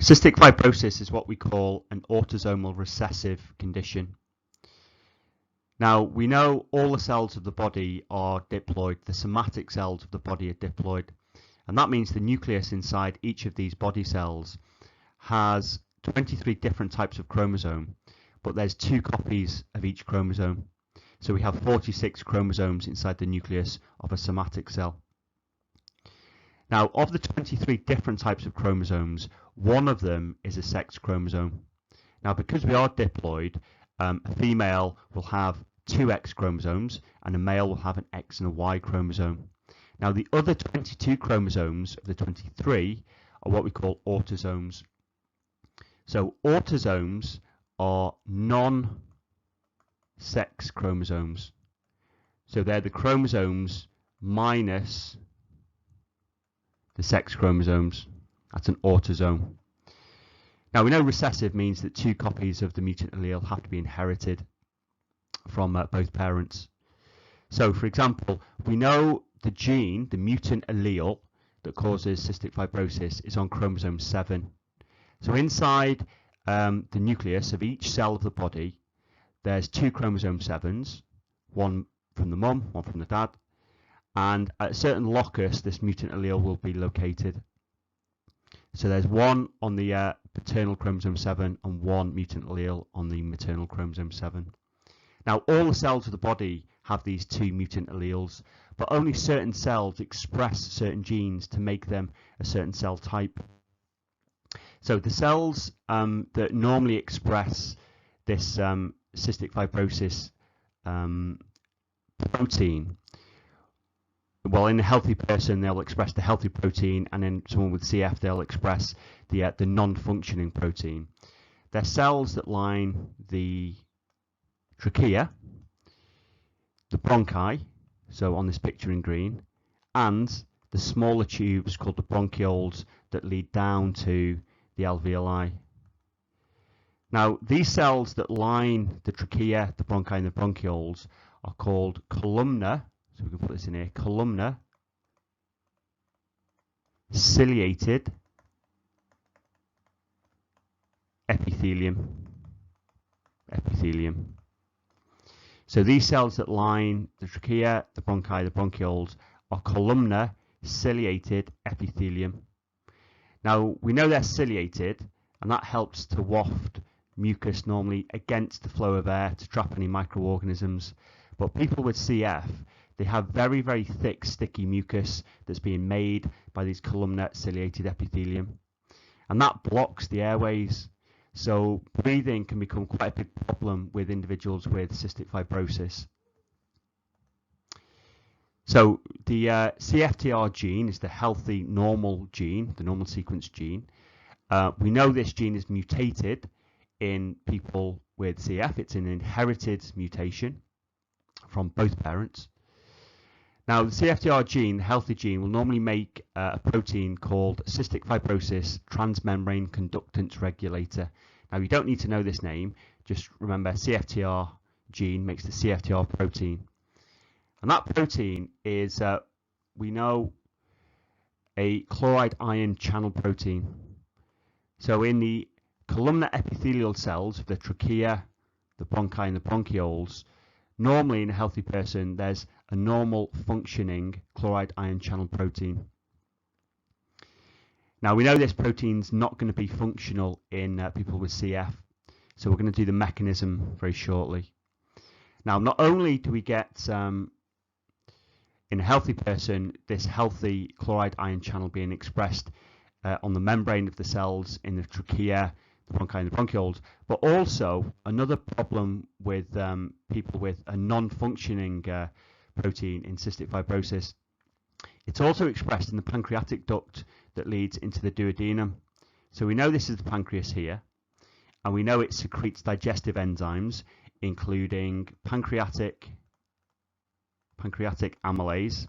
Cystic fibrosis is what we call an autosomal recessive condition. Now, we know all the cells of the body are diploid, the somatic cells of the body are diploid, and that means the nucleus inside each of these body cells has 23 different types of chromosome, but there's 2 copies of each chromosome. So we have 46 chromosomes inside the nucleus of a somatic cell. Now, of the 23 different types of chromosomes, one of them is a sex chromosome. Now, because we are diploid, a female will have 2 X chromosomes and a male will have an X and a Y chromosome. Now, the other 22 chromosomes of the 23 are what we call autosomes. So, autosomes are non-sex chromosomes. So, they're the chromosomes minus the sex chromosomes. That's an autosome. Now we know recessive means that 2 copies of the mutant allele have to be inherited from both parents. So for example, we know the gene, the mutant allele that causes cystic fibrosis is on chromosome 7. So inside the nucleus of each cell of the body, there's 2 chromosome 7s, one from the mum, one from the dad. And at a certain locus, this mutant allele will be located. So there's one on the paternal chromosome 7 and one mutant allele on the maternal chromosome 7. Now, all the cells of the body have these 2 mutant alleles, but only certain cells express certain genes to make them a certain cell type. So the cells that normally express this cystic fibrosis protein, well, in a healthy person, they'll express the healthy protein, and in someone with CF, they'll express the non-functioning protein. They're cells that line the trachea, the bronchi, so on this picture in green, and the smaller tubes called the bronchioles that lead down to the alveoli. Now, these cells that line the trachea, the bronchi, and the bronchioles are called columnar. So we can put this in here, columnar ciliated epithelium. So these cells that line the trachea, the bronchi, the bronchioles are columnar ciliated epithelium. Now we know they're ciliated, and that helps to waft mucus normally against the flow of air to trap any microorganisms. But people with CF, they have very, very thick, sticky mucus that's being made by these columnar ciliated epithelium. And that blocks the airways. So breathing can become quite a big problem with individuals with cystic fibrosis. So the CFTR gene is the healthy, normal gene, the normal sequence gene. We know this gene is mutated in people with CF. It's an inherited mutation from both parents. Now, the CFTR gene, the healthy gene, will normally make a protein called cystic fibrosis transmembrane conductance regulator. Now, you don't need to know this name. Just remember, CFTR gene makes the CFTR protein. And that protein is, we know, a chloride ion channel protein. So in the columnar epithelial cells of the trachea, the bronchi, and the bronchioles, normally in a healthy person, there's a normal functioning chloride ion channel protein. Now we know this protein's not going to be functional in people with CF, so we're going to do the mechanism very shortly. Now, not only do we get in a healthy person this healthy chloride ion channel being expressed on the membrane of the cells in the trachea, the bronchi, and the bronchioles, but also another problem with people with a non-functioning protein in cystic fibrosis. It's also expressed in the pancreatic duct that leads into the duodenum. So we know this is the pancreas here, and we know it secretes digestive enzymes, including pancreatic amylase,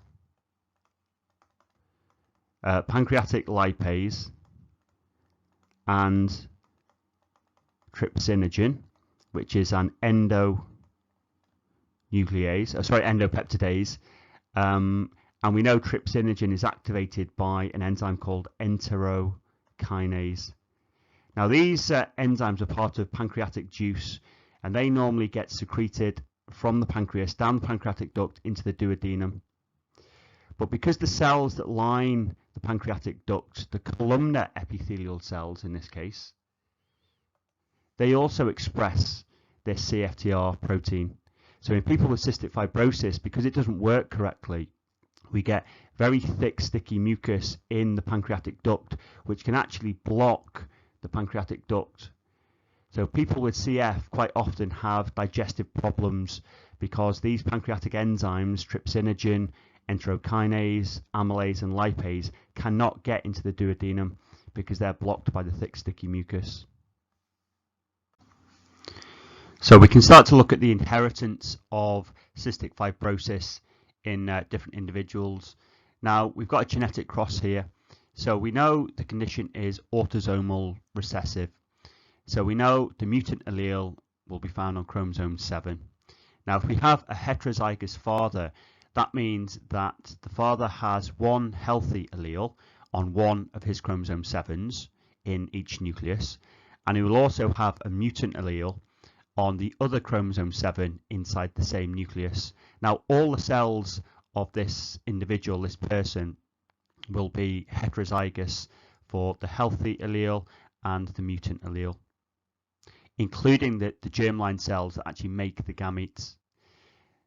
pancreatic lipase, and trypsinogen, which is an endopeptidase. And we know trypsinogen is activated by an enzyme called enterokinase. Now these enzymes are part of pancreatic juice, and they normally get secreted from the pancreas down the pancreatic duct into the duodenum. But because the cells that line the pancreatic duct, the columnar epithelial cells in this case, they also express this CFTR protein. So in people with cystic fibrosis, because it doesn't work correctly, we get very thick, sticky mucus in the pancreatic duct, which can actually block the pancreatic duct. So people with CF quite often have digestive problems because these pancreatic enzymes, trypsinogen, enterokinase, amylase and lipase, cannot get into the duodenum because they're blocked by the thick, sticky mucus. So we can start to look at the inheritance of cystic fibrosis in different individuals. Now we've got a genetic cross here, so we know the condition is autosomal recessive. So we know the mutant allele will be found on chromosome 7. Now if we have a heterozygous father, that means that the father has one healthy allele on one of his chromosome 7s in each nucleus, and he will also have a mutant allele on the other chromosome 7 inside the same nucleus. Now all the cells of this individual, this person, will be heterozygous for the healthy allele and the mutant allele, including the germline cells that actually make the gametes.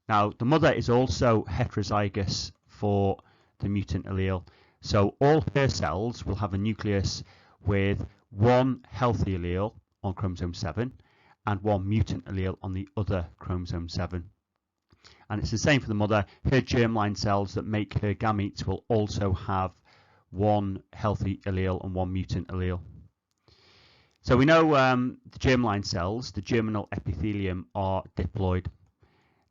Now the mother is also heterozygous for the mutant allele, so all her cells will have a nucleus with one healthy allele on chromosome 7 and one mutant allele on the other chromosome 7. And it's the same for the mother. Her germline cells that make her gametes will also have one healthy allele and one mutant allele. So we know the germline cells, the germinal epithelium, are diploid.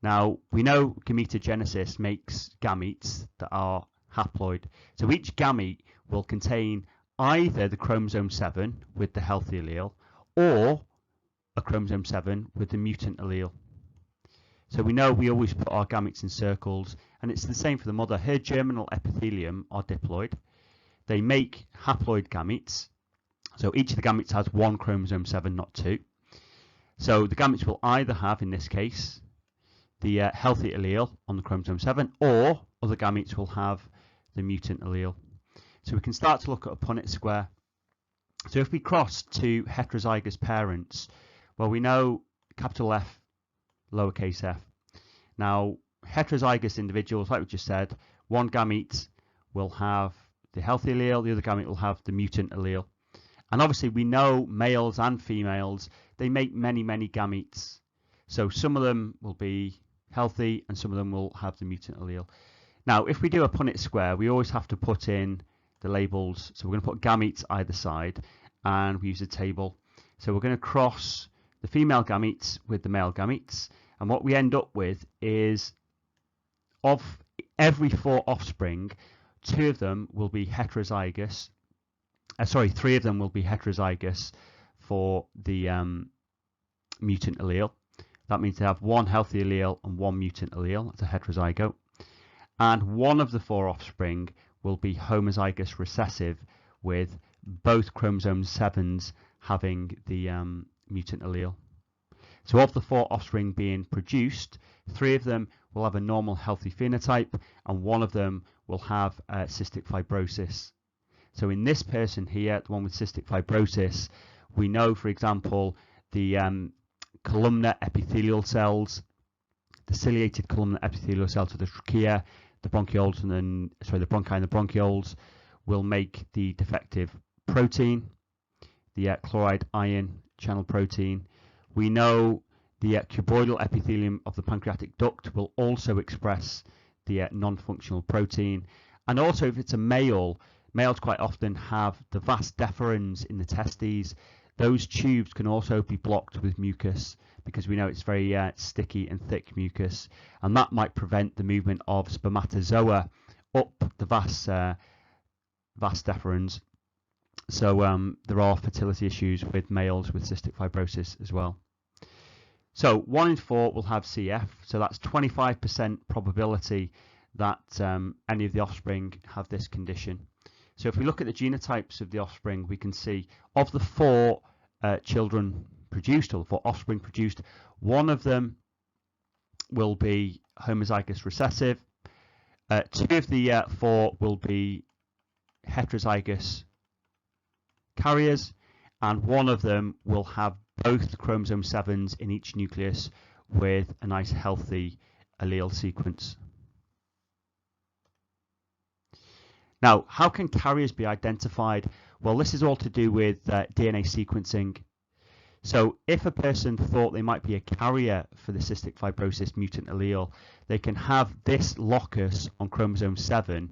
Now we know gametogenesis makes gametes that are haploid. So each gamete will contain either the chromosome 7 with the healthy allele or a chromosome 7 with the mutant allele. So we know we always put our gametes in circles, and it's the same for the mother. Her germinal epithelium are diploid. They make haploid gametes. So each of the gametes has one chromosome 7, not two. So the gametes will either have, in this case, the healthy allele on the chromosome 7, or other gametes will have the mutant allele. So we can start to look at a Punnett square. So if we cross two heterozygous parents, well, we know capital F, lowercase f. Now, heterozygous individuals, like we just said, one gamete will have the healthy allele, the other gamete will have the mutant allele. And obviously we know males and females, they make many, many gametes. So some of them will be healthy and some of them will have the mutant allele. Now, if we do a Punnett square, we always have to put in the labels. So we're going to put gametes either side, and we use a table. So we're going to cross the female gametes with the male gametes, and what we end up with is, of every 4 offspring, 2 of them will be heterozygous. Three of them will be heterozygous for the mutant allele. That means they have one healthy allele and one mutant allele. That's a heterozygote. And one of the 4 offspring will be homozygous recessive, with both chromosome 7s having the mutant allele. So of the 4 offspring being produced, 3 of them will have a normal healthy phenotype and 1 of them will have cystic fibrosis. So in this person here, the one with cystic fibrosis, we know, for example, the columnar epithelial cells, the ciliated columnar epithelial cells of the trachea, the bronchioles and the bronchi and the bronchioles will make the defective protein, the chloride ion channel protein. We know the cuboidal epithelium of the pancreatic duct will also express the non-functional protein. And also, if it's a male, males quite often have the vas deferens in the testes. Those tubes can also be blocked with mucus because we know it's very sticky and thick mucus, and that might prevent the movement of spermatozoa up the vas deferens. So there are fertility issues with males with cystic fibrosis as well. So 1 in 4 will have CF, so that's 25% probability that any of the offspring have this condition. So if we look at the genotypes of the offspring, we can see of the 4 children produced, or the 4 offspring produced, one of them will be homozygous recessive, 2 of the 4 will be heterozygous carriers, and one of them will have both chromosome 7s in each nucleus with a nice healthy allele sequence. Now, how can carriers be identified? Well, this is all to do with DNA sequencing. So if a person thought they might be a carrier for the cystic fibrosis mutant allele, they can have this locus on chromosome 7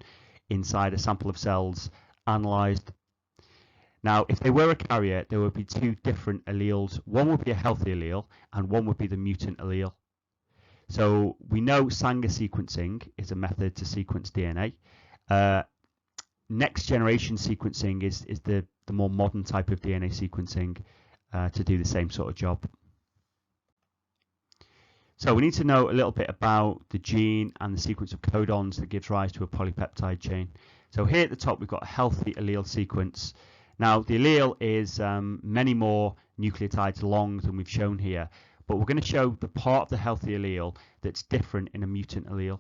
inside a sample of cells analysed. Now, if they were a carrier, there would be 2 different alleles. One would be a healthy allele and one would be the mutant allele. So we know Sanger sequencing is a method to sequence DNA. Next generation sequencing is the more modern type of DNA sequencing to do the same sort of job. So we need to know a little bit about the gene and the sequence of codons that gives rise to a polypeptide chain. So here at the top we've got a healthy allele sequence. Now the allele is many more nucleotides long than we've shown here, but we're going to show the part of the healthy allele that's different in a mutant allele.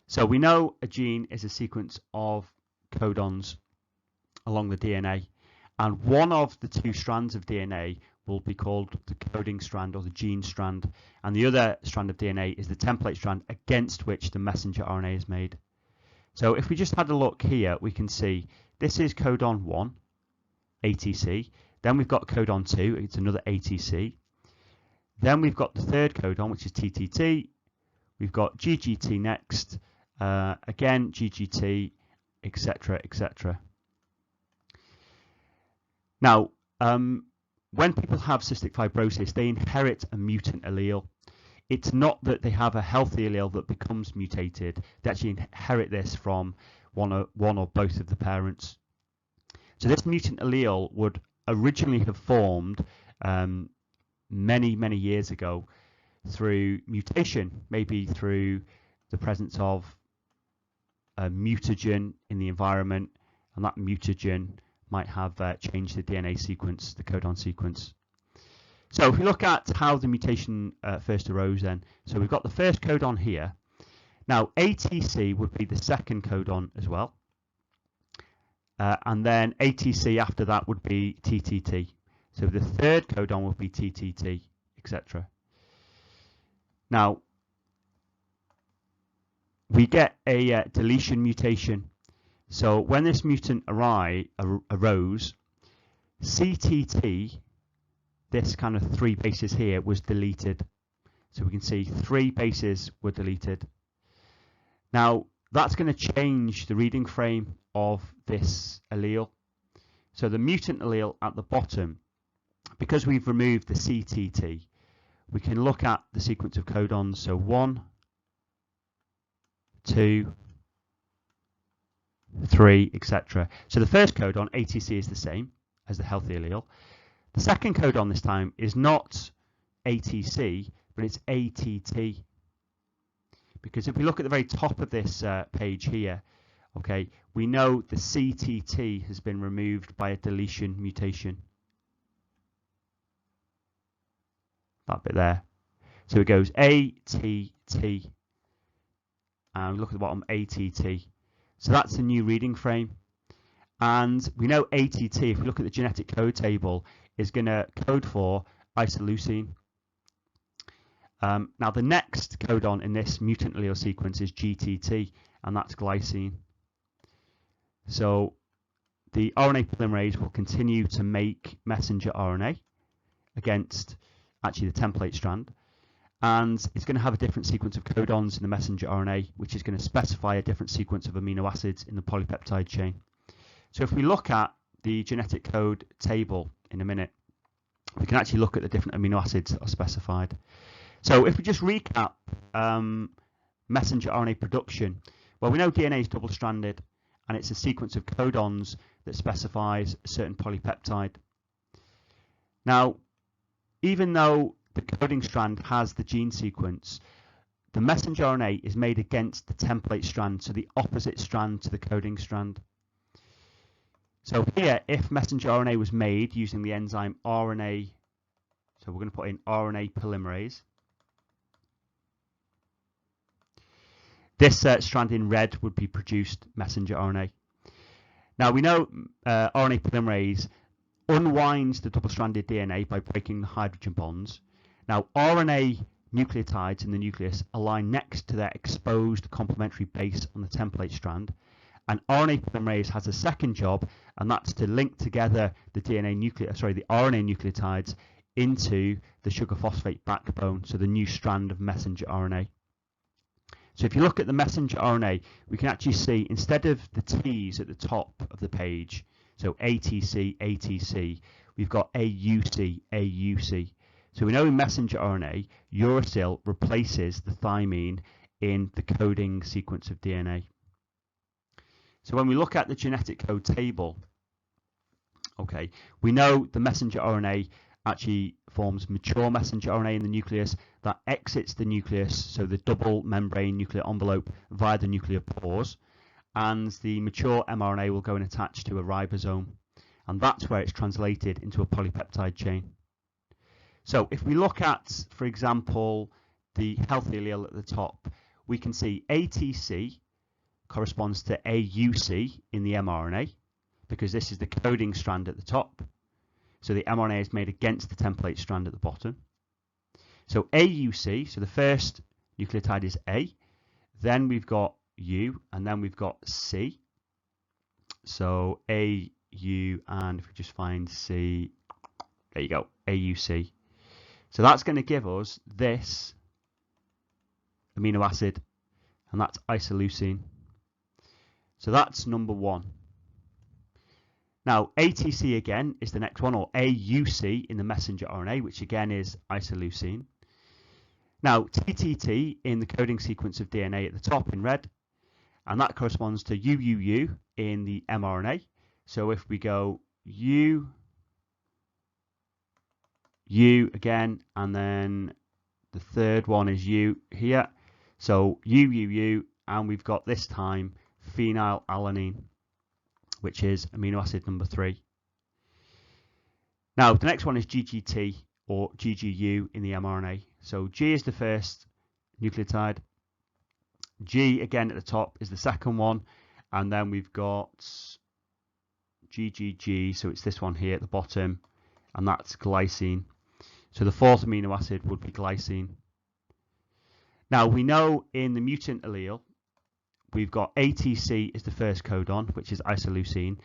So we know a gene is a sequence of codons along the DNA, and one of the 2 strands of DNA will be called the coding strand or the gene strand, and the other strand of DNA is the template strand against which the messenger RNA is made. So if we just had a look here, we can see this is codon 1, ATC, then we've got codon 2, it's another ATC, then we've got the third codon, which is TTT, we've got GGT next, again GGT, etc., etc. Now, when people have cystic fibrosis, they inherit a mutant allele. It's not that they have a healthy allele that becomes mutated. They actually inherit this from one or both of the parents. So this mutant allele would originally have formed many, many years ago through mutation, maybe through the presence of a mutagen in the environment, and that mutagen might have changed the DNA sequence, the codon sequence. So if we look at how the mutation first arose then, so we've got the first codon here. Now ATC would be the second codon as well, and then ATC after that would be TTT. So the third codon would be TTT, etc. Now we get a deletion mutation. So when this mutant arose, CTT, this kind of 3 bases here, was deleted. So we can see 3 bases were deleted. Now that's going to change the reading frame of this allele. So the mutant allele at the bottom, because we've removed the CTT, we can look at the sequence of codons. So 1, 2, 3, etc. So the first codon, ATC, is the same as the healthy allele. The second codon this time is not ATC, but it's ATT. Because if we look at the very top of this page here, okay, we know the CTT has been removed by a deletion mutation. That bit there. So it goes ATT, and look at the bottom, ATT. So that's the new reading frame. And we know ATT, if we look at the genetic code table, is going to code for isoleucine. Now the next codon in this mutant allele sequence is GTT, and that's glycine. So the RNA polymerase will continue to make messenger RNA against actually the template strand, and it's going to have a different sequence of codons in the messenger RNA, which is going to specify a different sequence of amino acids in the polypeptide chain. So if we look at the genetic code table in a minute, we can actually look at the different amino acids that are specified. So if we just recap messenger RNA production, well, we know DNA is double-stranded, and it's a sequence of codons that specifies a certain polypeptide. Now, even though the coding strand has the gene sequence, the messenger RNA is made against the template strand, so the opposite strand to the coding strand. So here, if messenger RNA was made using the enzyme RNA, so we're going to put in RNA polymerase. This strand in red would be produced messenger RNA. Now we know RNA polymerase unwinds the double-stranded DNA by breaking the hydrogen bonds. Now RNA nucleotides in the nucleus align next to their exposed complementary base on the template strand, and RNA polymerase has a second job, and that's to link together the the RNA nucleotides into the sugar phosphate backbone, so the new strand of messenger RNA. So if you look at the messenger RNA, we can actually see, instead of the T's at the top of the page, so ATC, ATC, we've got AUC, AUC. So we know in messenger RNA, uracil replaces the thymine in the coding sequence of DNA. So when we look at the genetic code table, okay, we know the messenger RNA actually forms mature messenger RNA in the nucleus that exits the nucleus, so the double membrane nuclear envelope, via the nuclear pores, and the mature mRNA will go and attach to a ribosome, and that's where it's translated into a polypeptide chain. So if we look at, for example, the healthy allele at the top, we can see ATC corresponds to AUC in the mRNA, because this is the coding strand at the top. So the mRNA is made against the template strand at the bottom. So AUC, so the first nucleotide is A, then we've got U, and then we've got C. So A, U, and if we just find C, there you go, AUC. So that's going to give us this amino acid, and that's isoleucine. So that's number one. Now, ATC again is the next one, or AUC in the messenger RNA, which again is isoleucine. Now, TTT in the coding sequence of DNA at the top in red, and that corresponds to UUU in the mRNA. So if we go U, U again, and then the third one is U here. So UUU, and we've got this time phenylalanine, which is amino acid number 3. Now, the next one is GGT, or GGU in the mRNA. So G is the first nucleotide. G, again, at the top is the second one. And then we've got GGG, so it's this one here at the bottom, and that's glycine. So the fourth amino acid would be glycine. Now, we know in the mutant allele, we've got ATC as the first codon, which is isoleucine.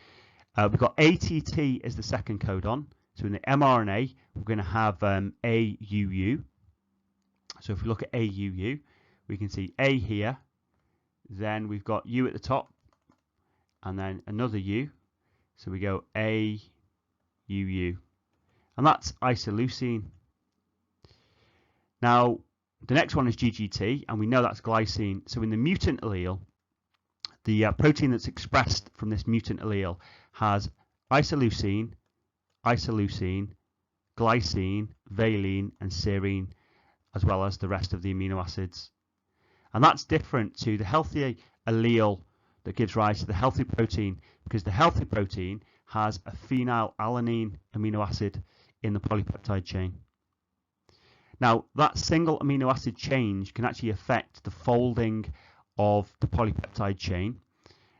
We've got ATT as the second codon. So in the mRNA, we're going to have AUU. So if we look at AUU, we can see A here. Then we've got U at the top, and then another U. So we go AUU. And that's isoleucine. Now, the next one is GGT, and we know that's glycine. So in the mutant allele, the protein that's expressed from this mutant allele has isoleucine, isoleucine, glycine, valine, and serine, as well as the rest of the amino acids. And that's different to the healthy allele that gives rise to the healthy protein, because the healthy protein has a phenylalanine amino acid in the polypeptide chain. Now, that single amino acid change can actually affect the folding of the polypeptide chain.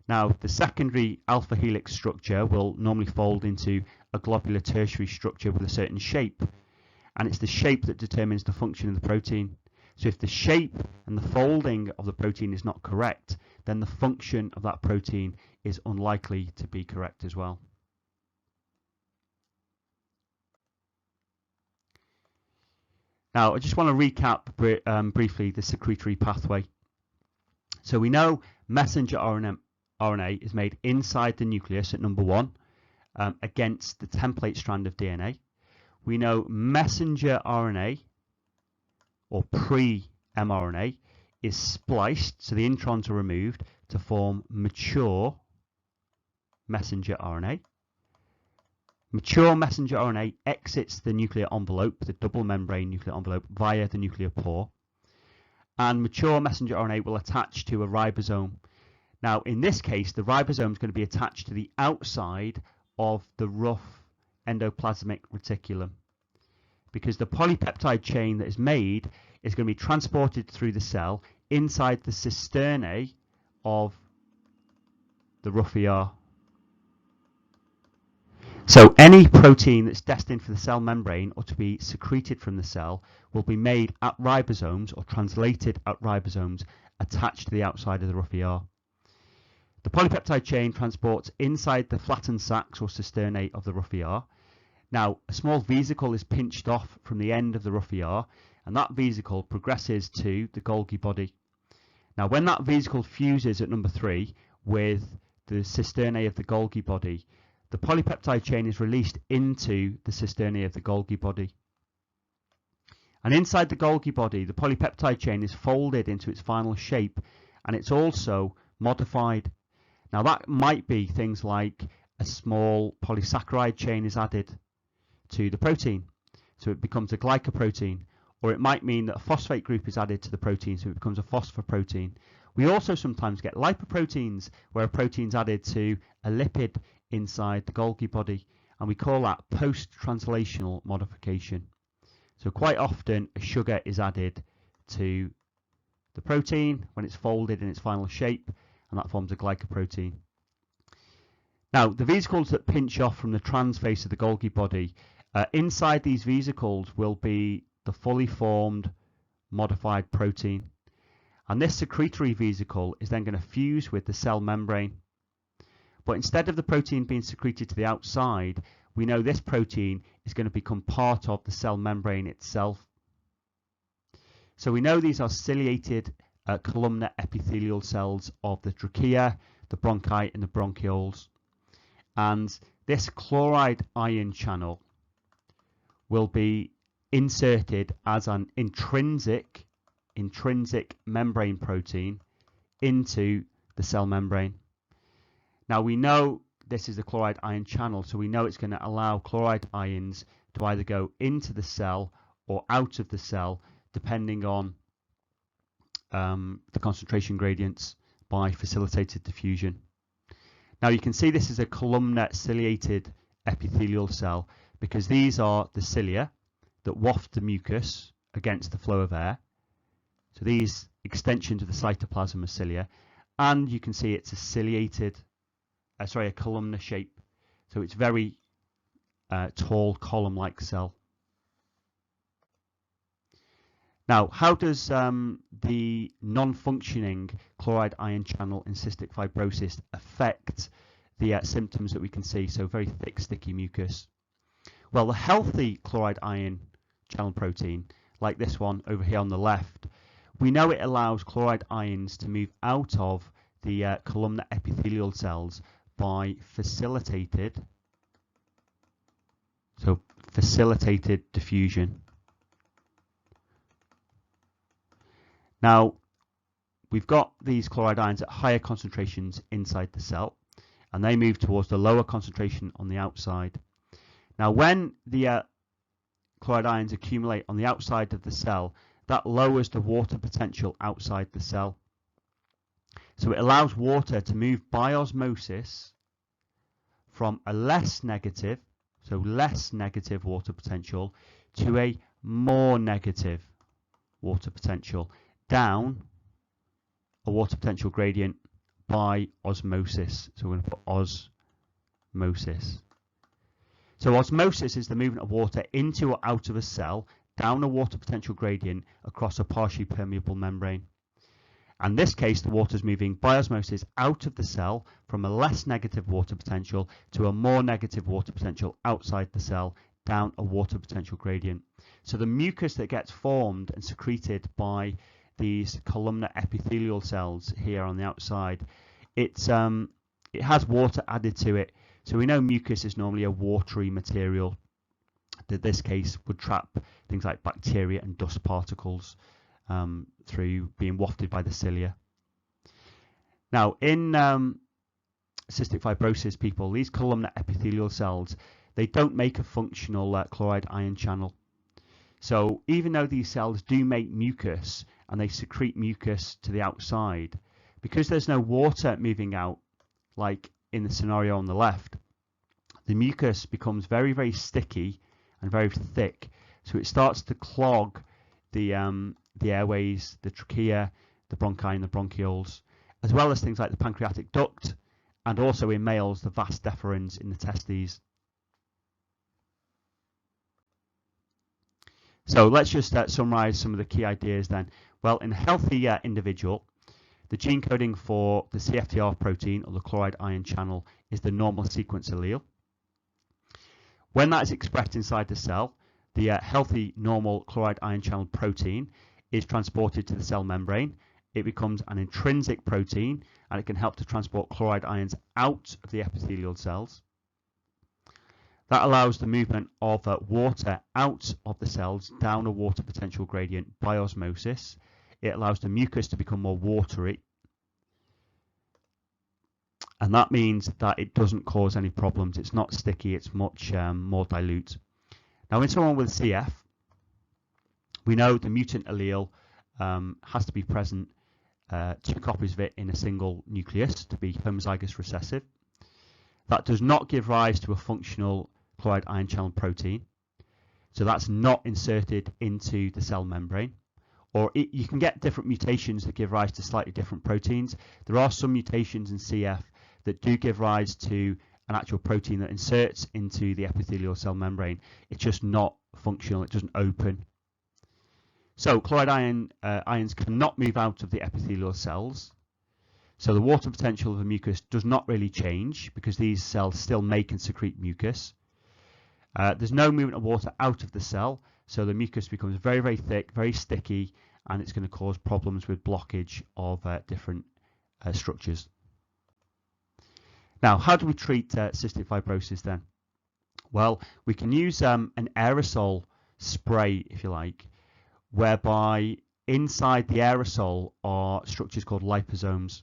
Now, the secondary alpha helix structure will normally fold into a globular tertiary structure with a certain shape, and it's the shape that determines the function of the protein. So if the shape and the folding of the protein is not correct, then the function of that protein is unlikely to be correct as well. Now, I just want to recap briefly the secretory pathway. So we know messenger RNA is made inside the nucleus at number 1 against the template strand of DNA. We know messenger RNA, or pre-mRNA, is spliced, so the introns are removed to form mature messenger RNA. Mature messenger RNA exits the nuclear envelope, the double membrane nuclear envelope, via the nuclear pore. And mature messenger RNA will attach to a ribosome. Now, in this case, the ribosome is going to be attached to the outside of the rough endoplasmic reticulum, because the polypeptide chain that is made is going to be transported through the cell inside the cisternae of the rough ER. So any protein that's destined for the cell membrane or to be secreted from the cell will be made at ribosomes or translated at ribosomes attached to the outside of the rough ER. The polypeptide chain transports inside the flattened sacs or cisternae of the rough ER. Now, a small vesicle is pinched off from the end of the rough ER, and that vesicle progresses to the Golgi body. Now, when that vesicle fuses at number 3 with the cisternae of the Golgi body, the polypeptide chain is released into the cisternae of the Golgi body. And inside the Golgi body, the polypeptide chain is folded into its final shape, and it's also modified. Now, that might be things like a small polysaccharide chain is added to the protein, so it becomes a glycoprotein, or it might mean that a phosphate group is added to the protein, so it becomes a phosphoprotein. We also sometimes get lipoproteins, where a protein is added to a lipid inside the Golgi body, and we call that post-translational modification. So quite often a sugar is added to the protein when it's folded in its final shape, and that forms a glycoprotein. Now, the vesicles that pinch off from the transface of the Golgi body, inside these vesicles will be the fully formed modified protein. And this secretory vesicle is then going to fuse with the cell membrane. But instead of the protein being secreted to the outside, we know this protein is going to become part of the cell membrane itself. So we know these are ciliated columnar epithelial cells of the trachea, the bronchi, and the bronchioles. And this chloride ion channel will be inserted as an intrinsic membrane protein into the cell membrane. Now, we know this is the chloride ion channel, so we know it's going to allow chloride ions to either go into the cell or out of the cell, depending on the concentration gradients by facilitated diffusion. Now, you can see this is a columnar ciliated epithelial cell, because these are the cilia that waft the mucus against the flow of air. So these extensions of the cytoplasm are cilia, and you can see it's a columnar shape. So it's very tall column-like cell. Now, how does the non-functioning chloride ion channel in cystic fibrosis affect the symptoms that we can see? So very thick, sticky mucus. Well, the healthy chloride ion channel protein, like this one over here on the left, we know it allows chloride ions to move out of the columnar epithelial cells by facilitated diffusion. Now, we've got these chloride ions at higher concentrations inside the cell, and they move towards the lower concentration on the outside. Now, when the chloride ions accumulate on the outside of the cell, that lowers the water potential outside the cell. So it allows water to move by osmosis from a less negative water potential to a more negative water potential, down a water potential gradient by osmosis. So we're going to put osmosis. So osmosis is the movement of water into or out of a cell down a water potential gradient across a partially permeable membrane. And in this case, the water is moving by osmosis out of the cell from a less negative water potential to a more negative water potential outside the cell down a water potential gradient. So the mucus that gets formed and secreted by these columnar epithelial cells here on the outside, it has water added to it. So we know mucus is normally a watery material that in this case would trap things like bacteria and dust particles through being wafted by the cilia. Now, in cystic fibrosis people, these columnar epithelial cells, they don't make a functional chloride ion channel. So even though these cells do make mucus and they secrete mucus to the outside, because there's no water moving out, like in the scenario on the left, the mucus becomes very, very sticky and very thick. So it starts to clog the airways, the trachea, the bronchi and the bronchioles, as well as things like the pancreatic duct, and also in males, the vas deferens in the testes. So let's just summarize some of the key ideas then. Well, in a healthy individual, the gene coding for the CFTR protein, or the chloride ion channel, is the normal sequence allele. When that is expressed inside the cell, the healthy normal chloride ion channel protein is transported to the cell membrane. It becomes an intrinsic protein, and it can help to transport chloride ions out of the epithelial cells. That allows the movement of water out of the cells down a water potential gradient by osmosis. It allows the mucus to become more watery, and that means that it doesn't cause any problems. It's not sticky, it's much more dilute. Now, in someone with CF, we know the mutant allele has to be present, 2 copies of it in a single nucleus to be homozygous recessive. That does not give rise to a functional chloride ion channel protein, so that's not inserted into the cell membrane. Or you can get different mutations that give rise to slightly different proteins. There are some mutations in CF that do give rise to an actual protein that inserts into the epithelial cell membrane. It's just not functional, it doesn't open. So chloride ions cannot move out of the epithelial cells. So the water potential of the mucus does not really change because these cells still make and secrete mucus. There's no movement of water out of the cell, so the mucus becomes very, very thick, very sticky, and it's going to cause problems with blockage of different structures. Now, how do we treat cystic fibrosis then? Well, we can use an aerosol spray, if you like, whereby inside the aerosol are structures called liposomes.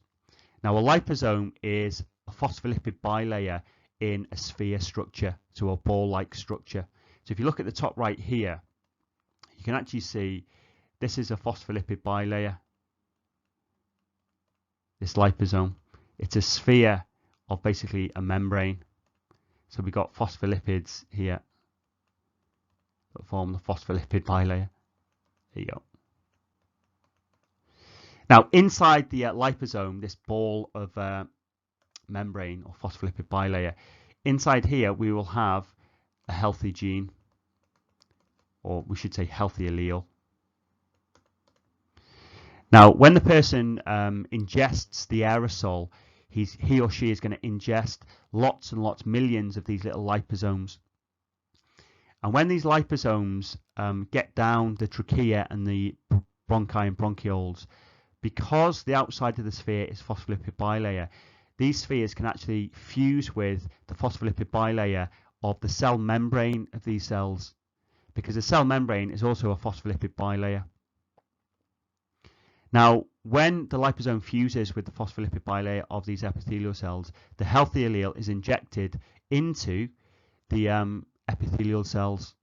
Now, a liposome is a phospholipid bilayer in a sphere structure, so a ball-like structure. So if you look at the top right here, you can actually see this is a phospholipid bilayer, this liposome. It's a sphere of basically a membrane. So we've got phospholipids here that form the phospholipid bilayer. There you go. Now, inside the liposome, this ball of membrane or phospholipid bilayer, inside here we will have a healthy gene, or we should say healthy allele. Now, when the person ingests the aerosol, he or she is going to ingest lots and lots, millions of these little liposomes. And when these liposomes get down the trachea and the bronchi and bronchioles, because the outside of the sphere is phospholipid bilayer, these spheres can actually fuse with the phospholipid bilayer of the cell membrane of these cells, because the cell membrane is also a phospholipid bilayer. Now, when the liposome fuses with the phospholipid bilayer of these epithelial cells, the healthy allele is injected into the epithelial cells.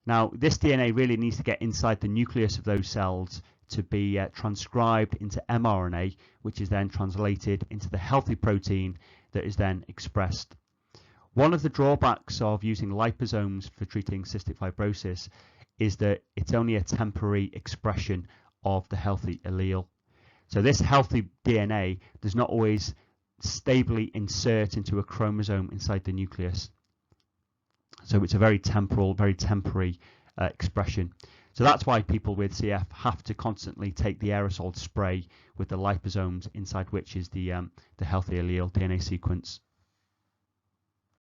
Now, this DNA really needs to get inside the nucleus of those cells to be transcribed into mRNA, which is then translated into the healthy protein that is then expressed. One of the drawbacks of using liposomes for treating cystic fibrosis is that it's only a temporary expression of the healthy allele. So this healthy DNA does not always stably insert into a chromosome inside the nucleus. So it's a very temporal, very temporary expression. So that's why people with CF have to constantly take the aerosol spray with the liposomes inside which is the healthy allele DNA sequence.